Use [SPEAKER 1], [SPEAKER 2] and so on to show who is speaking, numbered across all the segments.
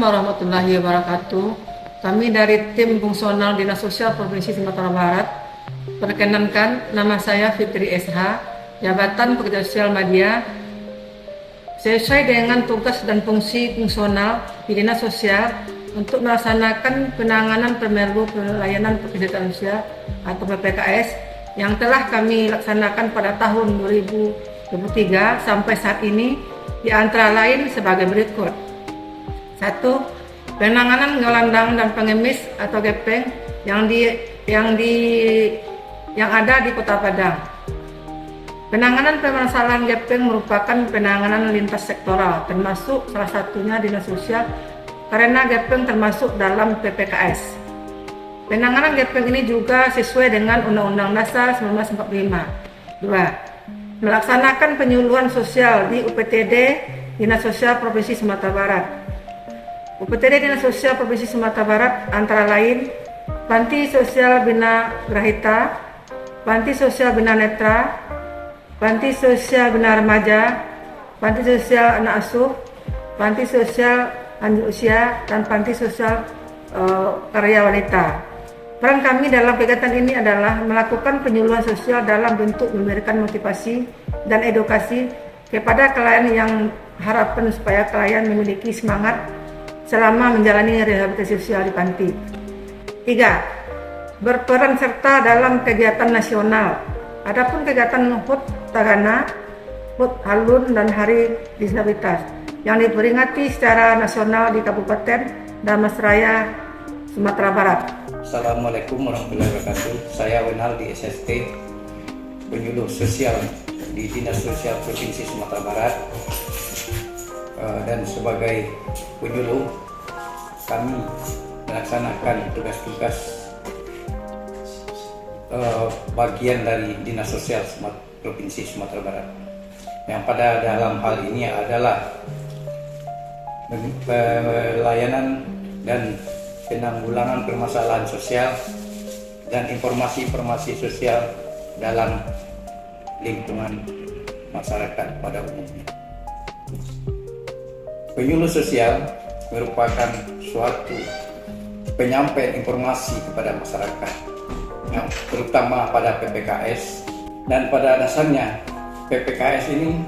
[SPEAKER 1] warahmatullahi wabarakatuh. Kami dari tim fungsional Dinas Sosial Provinsi Sumatera Barat. Perkenankan, nama saya Fitri SH, Jabatan Pekerja Sosial Madya. Sesuai dengan tugas dan fungsi fungsional di Dinas Sosial untuk melaksanakan penanganan Permenlu Pelayanan Pekerjaan Sosial atau PPKS yang telah kami laksanakan pada tahun 2023 sampai saat ini, di antara lain sebagai berikut. 1. Penanganan gelandang dan pengemis atau gepeng yang ada di Kota Padang. Penanganan permasalahan gepeng merupakan penanganan lintas sektoral, termasuk salah satunya Dinas Sosial, karena gepeng termasuk dalam PPKS. Penanganan gepeng ini juga sesuai dengan Undang-Undang Dasar 1945. 2. Melaksanakan penyuluhan sosial di UPTD Dinas Sosial Provinsi Sumatera Barat. UPTD Dinas Sosial Provinsi Sumatera Barat antara lain Panti Sosial Bina Grahita, Panti Sosial Bina Netra, Panti Sosial Bina Remaja, Panti Sosial Anak Asuh, Panti Sosial Lanjut Usia, dan Panti Sosial Karya Wanita. Peran kami dalam kegiatan ini adalah melakukan penyuluhan sosial dalam bentuk memberikan motivasi dan edukasi kepada klien yang harapan supaya klien memiliki semangat selama menjalani rehabilitasi sosial di panti. 3. Berperan serta dalam kegiatan nasional. Adapun kegiatan HUT Tagana, HUT Halun, dan Hari Disabilitas yang diperingati secara nasional di Kabupaten Damastraya, Sumatera Barat.
[SPEAKER 2] Assalamualaikum warahmatullahi wabarakatuh. Saya Wenal di SST, penyuluh sosial di Dinas Sosial Provinsi Sumatera Barat. Dan sebagai penyuluh, kami melaksanakan tugas-tugas bagian dari Dinas Sosial Provinsi Sumatera Barat, yang pada dalam hal ini adalah pelayanan dan penanggulangan permasalahan sosial dan informasi-informasi sosial dalam lingkungan masyarakat pada umumnya. Penyuluh sosial merupakan suatu penyampaian informasi kepada masyarakat, yang terutama pada PPKS, dan pada dasarnya PPKS ini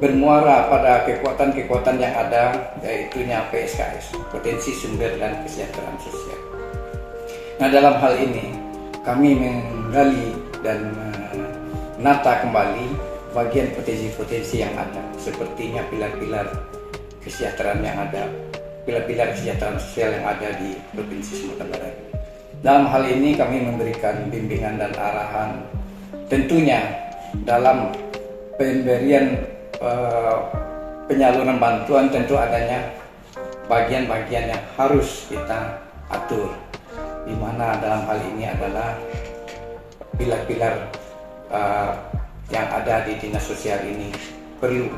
[SPEAKER 2] bermuara pada kekuatan-kekuatan yang ada, yaitu PSKS, potensi sumber dan kesejahteraan sosial. Nah, dalam hal ini kami menggali dan menata kembali bagian potensi-potensi yang ada, sepertinya pilar-pilar kesejahteraan yang ada, pilar-pilar kesejahteraan sosial yang ada di Provinsi Sumatera Barat. Dalam hal ini kami memberikan bimbingan dan arahan, tentunya dalam pemberian penyaluran bantuan tentu adanya bagian-bagian yang harus kita atur, di mana dalam hal ini adalah pilar-pilar yang ada di Dinas Sosial ini perlu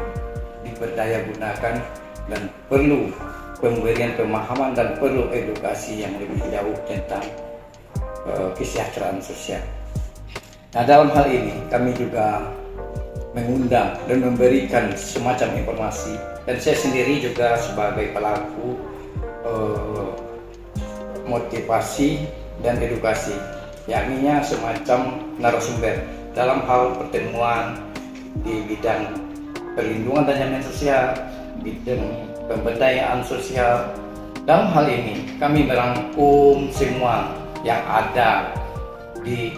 [SPEAKER 2] diberdaya gunakan dan perlu pemberian pemahaman dan perlu edukasi yang lebih jauh tentang kesejahteraan sosial. Nah, dalam hal ini kami juga mengundang dan memberikan semacam informasi, dan saya sendiri juga sebagai pelaku motivasi dan edukasi, yakninya semacam narasumber dalam hal pertemuan di bidang perlindungan dan jaminan sosial, bidang pemberdayaan sosial. Dalam hal ini kami merangkum semua yang ada di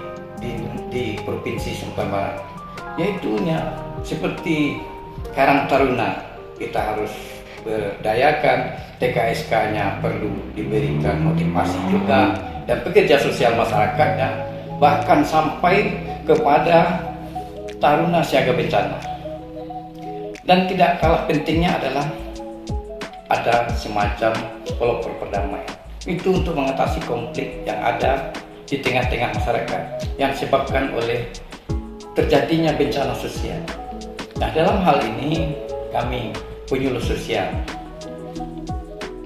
[SPEAKER 2] Provinsi Sumatera Barat, yaitu seperti Karang Taruna, kita harus berdayakan, TKSK-nya perlu diberikan motivasi juga, dan pekerja sosial masyarakatnya, bahkan sampai kepada Taruna Siaga Bencana. Dan tidak kalah pentingnya adalah ada semacam pelopor perdamaian. Itu untuk mengatasi konflik yang ada di tengah-tengah masyarakat yang disebabkan oleh terjadinya bencana sosial. Nah, dalam hal ini kami penyuluh sosial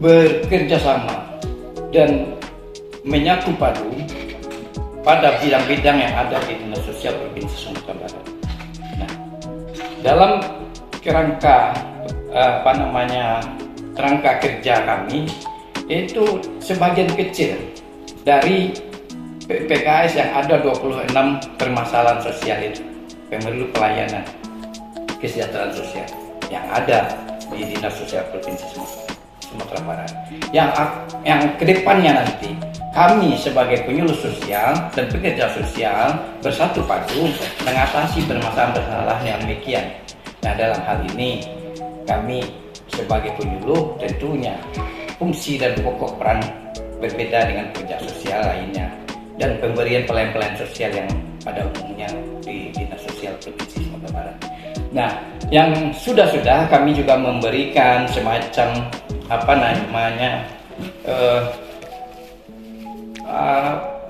[SPEAKER 2] bekerja sama dan menyatu padu pada bidang-bidang yang ada di Dinas Sosial Provinsi Sumatera Barat. Nah, dalam kerangka kerangka kerja kami itu sebagian kecil dari PKS yang ada 26 permasalahan sosial itu pemerlu pelayanan kesejahteraan sosial yang ada di Dinas Sosial Provinsi Sumatera Barat. Yang kedepannya nanti kami sebagai penyuluh sosial dan pekerja sosial bersatu padu mengatasi permasalahan-permasalahan yang demikian. Nah, dalam hal ini kami sebagai penyuluh tentunya fungsi dan pokok peran berbeda dengan pekerja sosial lainnya dan pemberian pelayanan sosial yang pada umumnya di Dinas Sosial Provinsi Sumatera Barat. Nah, yang sudah kami juga memberikan semacam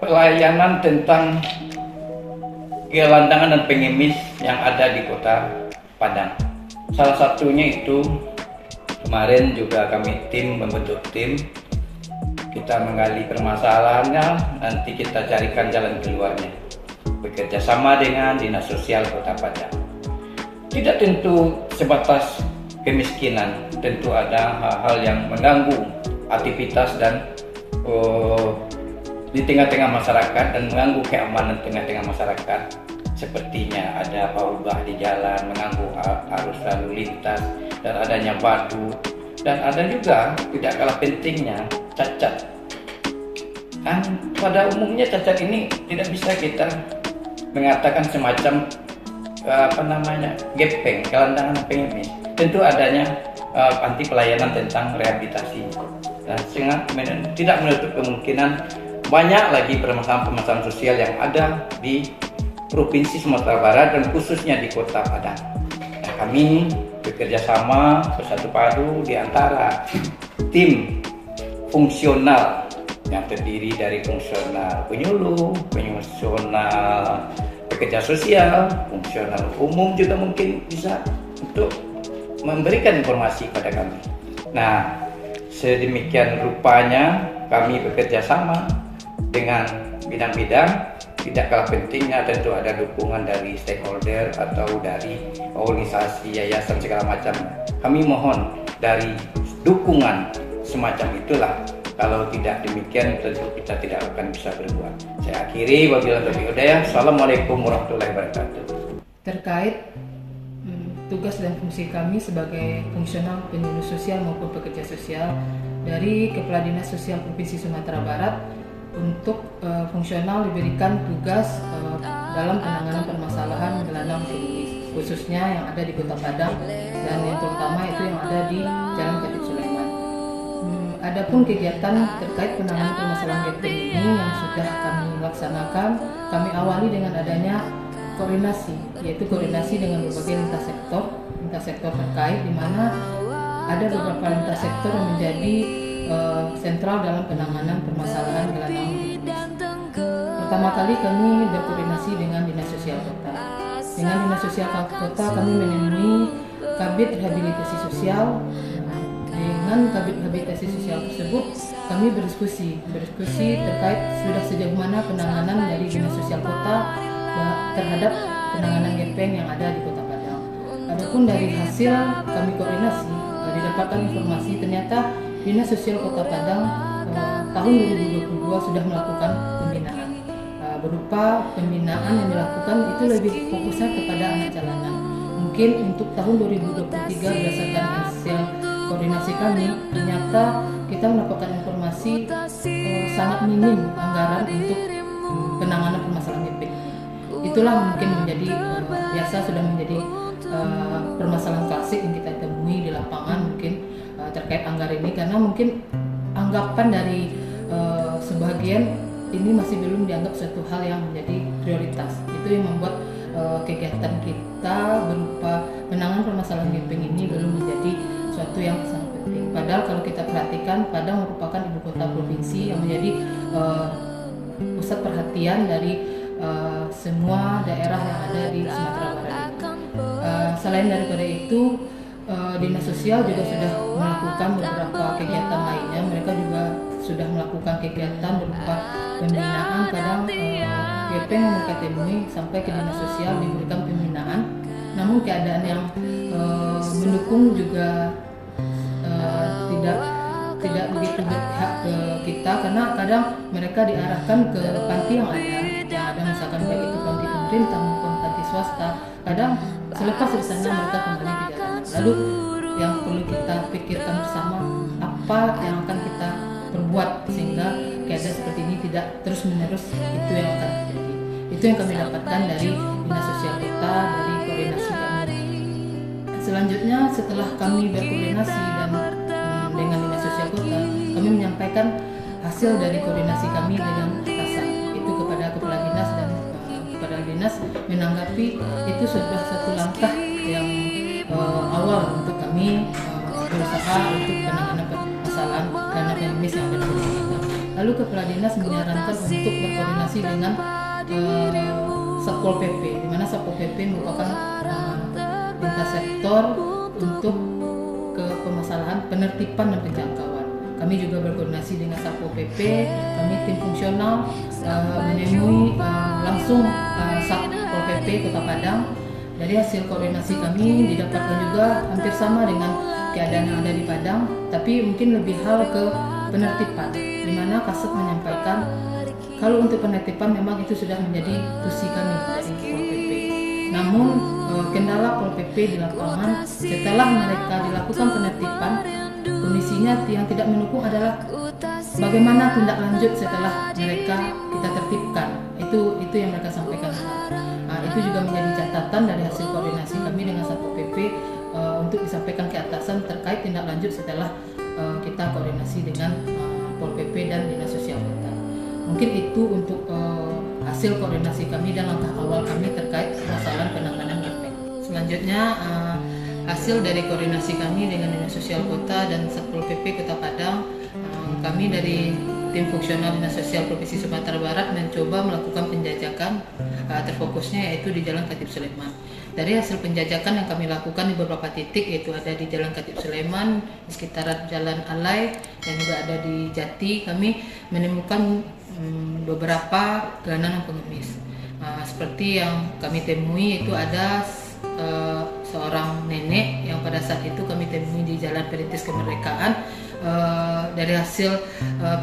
[SPEAKER 2] pelayanan tentang gelandangan dan pengemis yang ada di Kota Padang. Salah satunya itu kemarin juga kami membentuk tim, kita menggali permasalahannya, nanti kita carikan jalan keluarnya. Bekerja sama dengan Dinas Sosial Kota Padang. Tidak tentu sebatas kemiskinan, tentu ada hal-hal yang mengganggu aktivitas dan di tengah-tengah masyarakat dan mengganggu keamanan tengah-tengah masyarakat. Sepertinya ada paubah di jalan, mengganggu arus lalu lintas, dan adanya batu, dan ada juga tidak kalah pentingnya cacat. Kan pada umumnya cacat ini tidak bisa kita mengatakan semacam gepeng, gelandangan pengemis. Tentu adanya anti pelayanan tentang rehabilitasi. Nah, sehingga tidak menutup kemungkinan banyak lagi permasalahan-permasalahan sosial yang ada di Provinsi Sumatera Barat dan khususnya di Kota Padang. Nah, kami bekerja sama bersatu padu di antara tim fungsional yang terdiri dari fungsional penyuluh, fungsional pekerja sosial, fungsional umum juga mungkin bisa untuk memberikan informasi kepada kami. Nah, sedemikian rupanya kami bekerja sama dengan bidang-bidang. Tidak kalah pentingnya tentu ada dukungan dari stakeholder atau dari organisasi, yayasan segala macam. Kami mohon dari dukungan semacam itulah. Kalau tidak demikian tentu kita tidak akan bisa berbuat. Saya akhiri, wabillahi taufiq wal hidayah. Assalamualaikum warahmatullahi wabarakatuh.
[SPEAKER 1] Terkait tugas dan fungsi kami sebagai fungsional penyuluh sosial maupun pekerja sosial dari Kepala Dinas Sosial Provinsi Sumatera Barat, untuk fungsional diberikan tugas dalam penanganan permasalahan gelandang pengemis, khususnya yang ada di Kota Padang dan yang terutama itu yang ada di Jalan Khatib Sulaiman. Adapun kegiatan terkait penanganan permasalahan gepeng ini yang sudah kami laksanakan, kami awali dengan adanya koordinasi, yaitu koordinasi dengan berbagai lintas sektor terkait, di mana ada beberapa lintas sektor yang menjadi sentral dalam penanganan permasalahan gelandang pengemis. Pertama kali kami berkoordinasi dengan Dinas Sosial Kota. Dengan Dinas Sosial Kota kami menemui Kabid Rehabilitasi Sosial. Dengan Kabid Rehabilitasi Sosial tersebut kami berdiskusi terkait sudah sejauh mana penanganan dari Dinas Sosial Kota terhadap penanganan gepeng yang ada di Kota Padang. Adapun dari hasil kami koordinasi, didapatkan informasi ternyata Dinas Sosial Kota Padang tahun 2022 sudah melakukan pembinaan. Berupa pembinaan yang dilakukan itu lebih fokusnya kepada anak jalanan. Mungkin untuk tahun 2023 berdasarkan hasil koordinasi kami, ternyata kita mendapatkan informasi sangat minim anggaran untuk penanganan permasalahan gepeng. Itulah mungkin menjadi biasa sudah menjadi permasalahan klasik yang kita temui di lapangan mungkin terkait anggaran ini, karena mungkin anggapan dari sebagian ini masih belum dianggap suatu hal yang menjadi prioritas. Itu yang membuat kegiatan kita berupa penanganan permasalahan gepeng ini belum menjadi suatu yang sangat penting. Padahal kalau kita perhatikan, Padang merupakan ibu kota provinsi yang menjadi pusat perhatian dari semua daerah yang ada di Sumatera Barat. Selain daripada itu, Dinas Sosial juga sudah melakukan beberapa kegiatan lainnya. Mereka juga sudah melakukan kegiatan berupa pembinaan. Kadang gepeng yang mereka temui sampai ke Dinas Sosial diberikan pembinaan. Namun keadaan yang mendukung juga tidak begitu berpihak ke kita, karena kadang mereka diarahkan ke panti yang ada misalkan baik itu panti pemerintah maupun panti swasta. Kadang selepas dari sana mereka kembali ke jalan. Lalu yang perlu kita pikirkan bersama, apa yang akan kita perbuat sehingga keadaan seperti ini tidak terus menerus, itu yang akan terjadi. Itu yang kami dapatkan dari Dinas Sosial Kota, dari koordinasi kami. Selanjutnya setelah kami berkoordinasi dan dengan Dinas Sosial Kota, kami menyampaikan hasil dari koordinasi kami dengan atasan itu kepada kepala dinas, dan kepala dinas menanggapi itu sudah satu langkah yang awal untuk kami berusaha untuk penanganan permasalahan dana pengemis yang ada di kita. Lalu kepala dinas menyarankan untuk berkoordinasi dengan Satpol PP, di mana Satpol PP merupakan lintas sektor untuk ke permasalahan penertiban dan penjangkauan. Kami juga berkoordinasi dengan Satpol PP, kami tim fungsional menemui langsung Satpol PP Kota Padang. Dari hasil koordinasi kami didapatkan juga hampir sama dengan keadaan yang ada di Padang, tapi mungkin lebih hal ke penertiban, di mana Kasat menyampaikan kalau untuk penertiban memang itu sudah menjadi tusi kami dari Pol PP. Namun kendala Pol PP di lapangan setelah mereka dilakukan penertiban, kondisinya yang tidak mendukung adalah bagaimana tindak lanjut setelah mereka kita tertibkan. Itu yang mereka sampaikan. Itu juga menjadi catatan dari hasil koordinasi kami dengan Satpol PP untuk disampaikan ke atasan terkait tindak lanjut setelah kita koordinasi dengan Pol PP dan Dinas Sosial Kota. Mungkin itu untuk hasil koordinasi kami dan langkah awal kami terkait permasalahan penanganan gepeng. Selanjutnya hasil dari koordinasi kami dengan Dinas Sosial Kota dan Satpol PP Kota Padang, kami dari tim fungsional Dinas Sosial Provinsi Sumatera Barat mencoba melakukan penjajakan, terfokusnya yaitu di Jalan Khatib Sulaiman. Dari hasil penjajakan yang kami lakukan di beberapa titik, yaitu ada di Jalan Khatib Sulaiman, di sekitaran Jalan Alai, dan juga ada di Jati, kami menemukan beberapa gelandangan pengemis. Seperti yang kami temui itu ada seorang nenek yang pada saat itu kami temui di Jalan Perintis Kemerdekaan. Dari hasil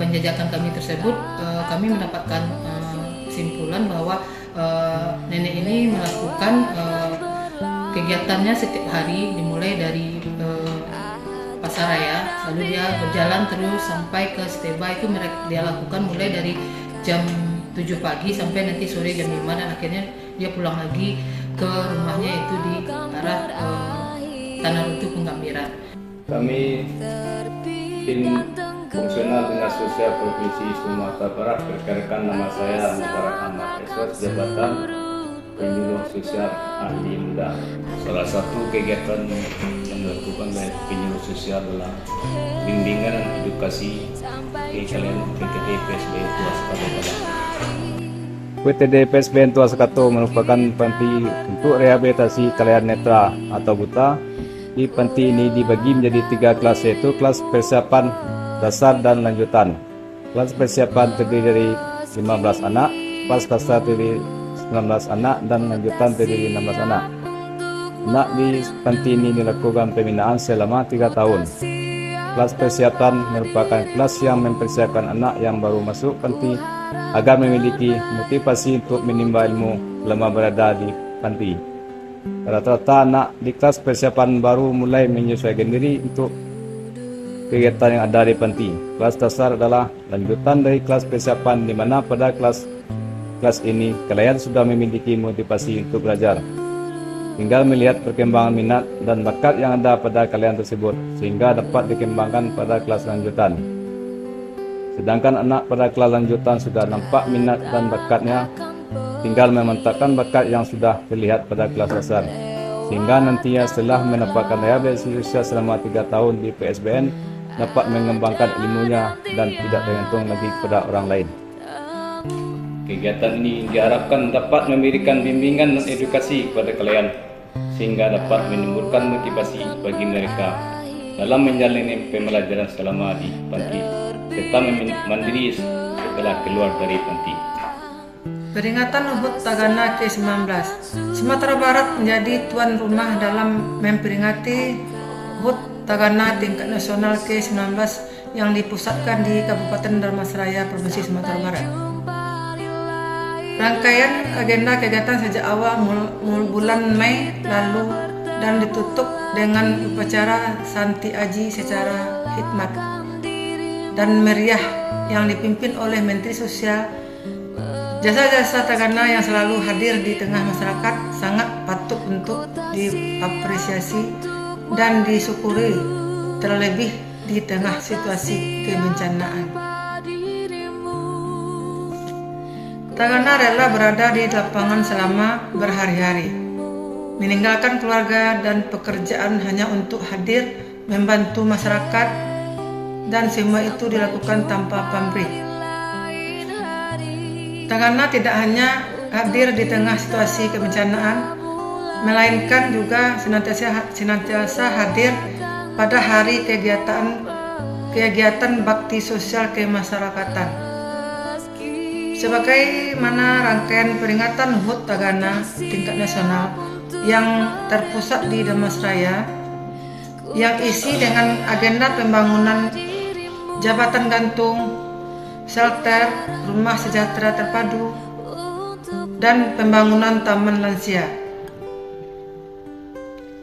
[SPEAKER 1] penjajakan kami tersebut, kami mendapatkan kesimpulan bahwa nenek ini melakukan kegiatannya setiap hari, dimulai dari Pasaraya, lalu dia berjalan terus sampai ke Steba. Itu dia lakukan mulai dari jam 7 pagi sampai nanti sore jam 5, dan akhirnya dia pulang lagi ke rumahnya itu di arah Tanah Runtuh Penggambiran.
[SPEAKER 3] Kami tim fungsional Dinas Sosial Provinsi Sumatera Barat, perkenalkan nama saya Mubarak Ahmad SS, jabatan penyuluh sosial ahli muda. Salah satu kegiatan yang dilakukan oleh penyuluh sosial adalah bimbingan dan edukasi ke kalian PTD PSBN Tuas Kato. PTD PSBN Tuas Kato merupakan panti untuk rehabilitasi kalian netra atau buta. Di panti ini dibagi menjadi 3 kelas, yaitu kelas persiapan dasar dan lanjutan. Kelas persiapan terdiri dari 15 anak, kelas dasar terdiri 19 anak, dan lanjutan terdiri 16 anak. Anak di panti ini dilakukan pembinaan selama 3 tahun. Kelas persiapan merupakan kelas yang mempersiapkan anak yang baru masuk panti agar memiliki motivasi untuk menimba ilmu selama berada di panti. Rata-rata anak di kelas persiapan baru mulai menyesuaikan diri untuk kegiatan yang ada di panti. Kelas dasar adalah lanjutan dari kelas persiapan, di mana pada kelas ini kalian sudah memiliki motivasi untuk belajar. Tinggal melihat perkembangan minat dan bakat yang ada pada kalian tersebut sehingga dapat dikembangkan pada kelas lanjutan. Sedangkan anak pada kelas lanjutan sudah nampak minat dan bakatnya, tinggal memantapkan bakat yang sudah terlihat pada kelas dasar, sehingga nantinya setelah mendapatkan rehabilitasi sosial selama 3 tahun di PSBN dapat mengembangkan ilmunya dan tidak tergantung lagi kepada orang lain. Kegiatan ini diharapkan dapat memberikan bimbingan dan edukasi kepada kalian sehingga dapat menimbulkan motivasi bagi mereka dalam menjalani pembelajaran selama di panti serta mandiri setelah keluar dari panti.
[SPEAKER 1] Peringatan HUT Tagana ke-19. Sumatera Barat menjadi tuan rumah dalam memperingati HUT Tagana tingkat nasional ke-19 yang dipusatkan di Kabupaten Dharmasraya, Provinsi Sumatera Barat. Rangkaian agenda kegiatan sejak awal bulan Mei lalu dan ditutup dengan upacara Santi Aji secara hikmat dan meriah yang dipimpin oleh Menteri Sosial. Jasa-jasa Tagana yang selalu hadir di tengah masyarakat sangat patut untuk diapresiasi dan disyukuri, terlebih di tengah situasi kebencanaan. Tagana rela berada di lapangan selama berhari-hari, meninggalkan keluarga dan pekerjaan hanya untuk hadir membantu masyarakat, dan semua itu dilakukan tanpa pamrih. Tagana tidak hanya hadir di tengah situasi kebencanaan, melainkan juga senantiasa hadir pada hari kegiatan bakti sosial kemasyarakatan. Sebagaimana rangkaian peringatan HUT Tagana tingkat nasional yang terpusat di Dharmasraya, yang isi dengan agenda pembangunan jabatan gantung, shelter, rumah sejahtera terpadu, dan pembangunan taman lansia,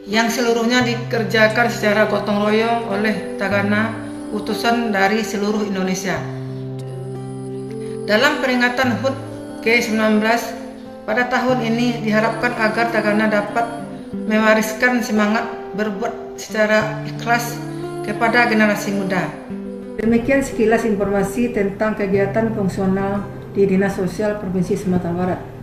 [SPEAKER 1] yang seluruhnya dikerjakan secara gotong royong oleh Tagana utusan dari seluruh Indonesia. Dalam peringatan HUT ke-19 pada tahun ini diharapkan agar Tagana dapat mewariskan semangat berbuat secara ikhlas kepada generasi muda. Demikian sekilas informasi tentang kegiatan fungsional di Dinas Sosial Provinsi Sumatera Barat.